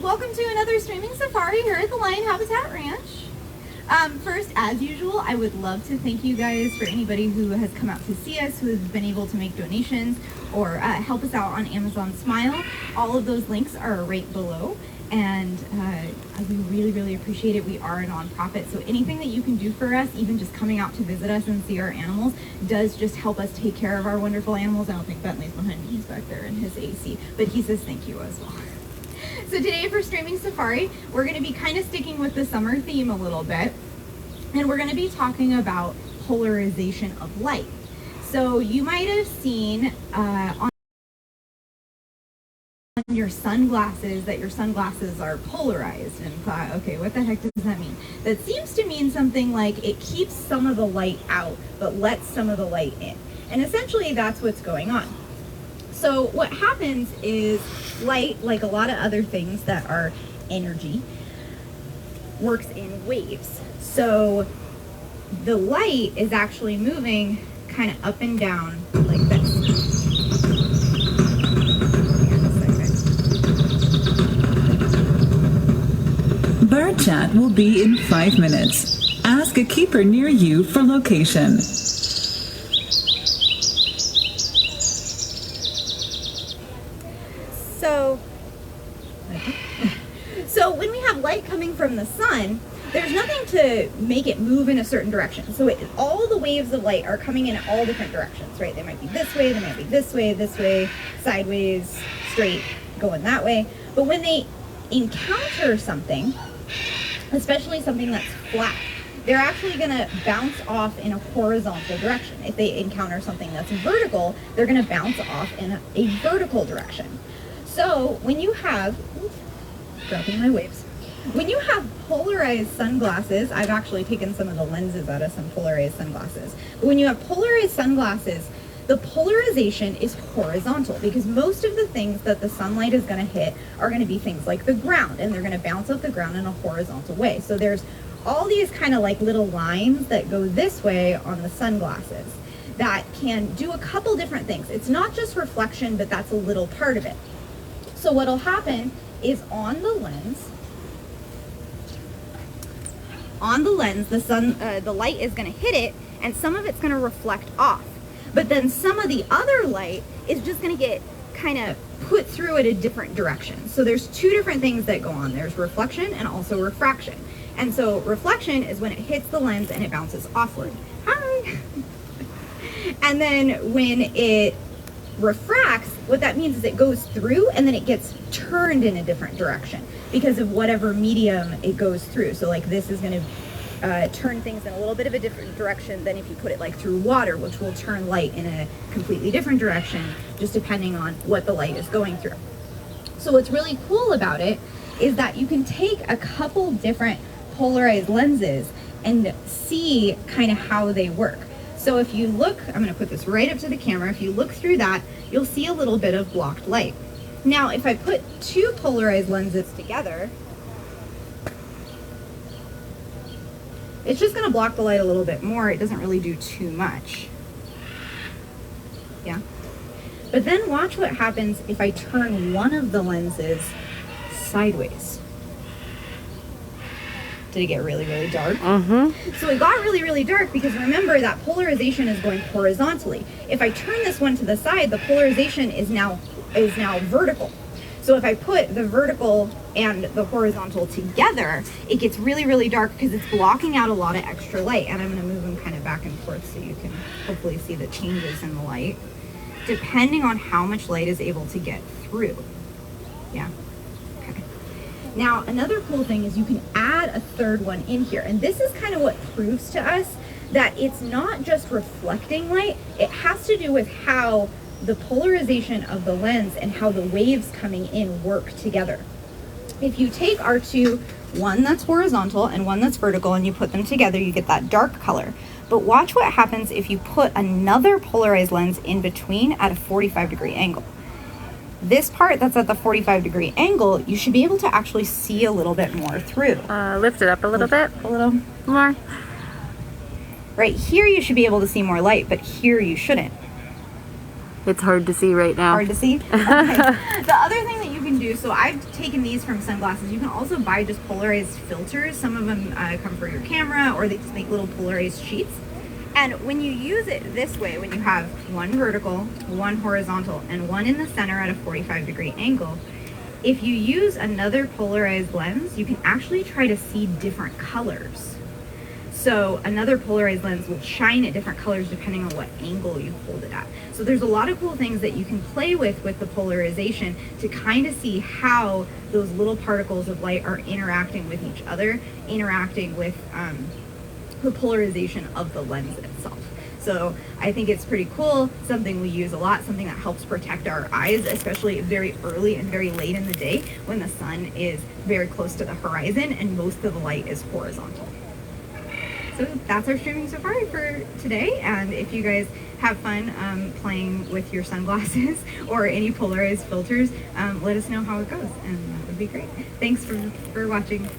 welcome to another streaming safari here at the Lion Habitat Ranch. First, as usual, I would love to thank you guys for anybody who has come out to see us, who has been able to make donations or help us out on Amazon Smile. All of those links are right below, and we really, really appreciate it. We are a nonprofit, so anything that you can do for us, even just coming out to visit us and see our animals, does just help us take care of our wonderful animals. I don't think Bentley's behind me, he's back there in his AC, but he says thank you as well. So today for Streaming Safari, we're going to be kind of sticking with the summer theme a little bit, and we're going to be talking about polarization of light. So you might have seen on your sunglasses that your sunglasses are polarized, and thought, okay, what the heck does that mean? That seems to mean something like it keeps some of the light out, but lets some of the light in. And essentially that's what's going on. So what happens is light, like a lot of other things that are energy, works in waves. So the light is actually moving kind of up and down like this. Bird chat will be in 5 minutes. Ask a keeper near you for location. So when we have light coming from the sun, there's nothing to make it move in a certain direction. So all the waves of light are coming in all different directions, right? They might be this way, they might be this way, sideways, straight, going that way. But when they encounter something, especially something that's flat, they're actually going to bounce off in a horizontal direction. If they encounter something that's vertical, they're going to bounce off in a vertical direction. So when you have, dropping my waves, when you have polarized sunglasses, I've actually taken some of the lenses out of some polarized sunglasses, but when you have polarized sunglasses, the polarization is horizontal because most of the things that the sunlight is going to hit are going to be things like the ground, and they're going to bounce off the ground in a horizontal way. So there's all these kind of like little lines that go this way on the sunglasses that can do a couple different things. It's not just reflection, but that's a little part of it. So what'll happen is on the lens, the light is going to hit it, and some of it's going to reflect off. But then some of the other light is just going to get kind of put through at a different direction. So there's two different things that go on. There's reflection and also refraction. And so reflection is when it hits the lens and it bounces offward. Hi! And then when it refracts, what that means is it goes through and then it gets turned in a different direction because of whatever medium it goes through. So like this is going to turn things in a little bit of a different direction than if you put it like through water, which will turn light in a completely different direction, just depending on what the light is going through. So what's really cool about it is that you can take a couple different polarized lenses and see kind of how they work. So if you look, I'm going to put this right up to the camera. If you look through that, you'll see a little bit of blocked light. Now, if I put two polarized lenses together, it's just going to block the light a little bit more. It doesn't really do too much. Yeah. But then watch what happens if I turn one of the lenses sideways. Did it get really, really dark? So it got really, really dark because remember that polarization is going horizontally. If I turn this one to the side, the polarization is now vertical. So if I put the vertical and the horizontal together, it gets really, really dark because it's blocking out a lot of extra light. And I'm going to move them kind of back and forth so you can hopefully see the changes in the light, depending on how much light is able to get through. Yeah. Now, another cool thing is you can add a third one in here. And this is kind of what proves to us that it's not just reflecting light. It has to do with how the polarization of the lens and how the waves coming in work together. If you take our two, one that's horizontal and one that's vertical, and you put them together, you get that dark color. But watch what happens if you put another polarized lens in between at a 45-degree angle. This part that's at the 45-degree angle, you should be able to actually see a little bit more through. Lift it up a little bit. A little more. Right here you should be able to see more light, but here you shouldn't. It's hard to see right now. Hard to see? Okay. The other thing that you can do, so I've taken these from sunglasses. You can also buy just polarized filters. Some of them come for your camera, or they just make little polarized sheets. And when you use it this way, when you have one vertical, one horizontal, and one in the center at a 45-degree angle, if you use another polarized lens, you can actually try to see different colors. So another polarized lens will shine at different colors depending on what angle you hold it at. So there's a lot of cool things that you can play with the polarization to kind of see how those little particles of light are interacting with each other, interacting with the polarization of the lens itself. So I think it's pretty cool, something we use a lot, something that helps protect our eyes, especially very early and very late in the day when the sun is very close to the horizon and most of the light is horizontal. So that's our streaming safari for today, and if you guys have fun playing with your sunglasses or any polarized filters, let us know how it goes, and that would be great. Thanks for watching.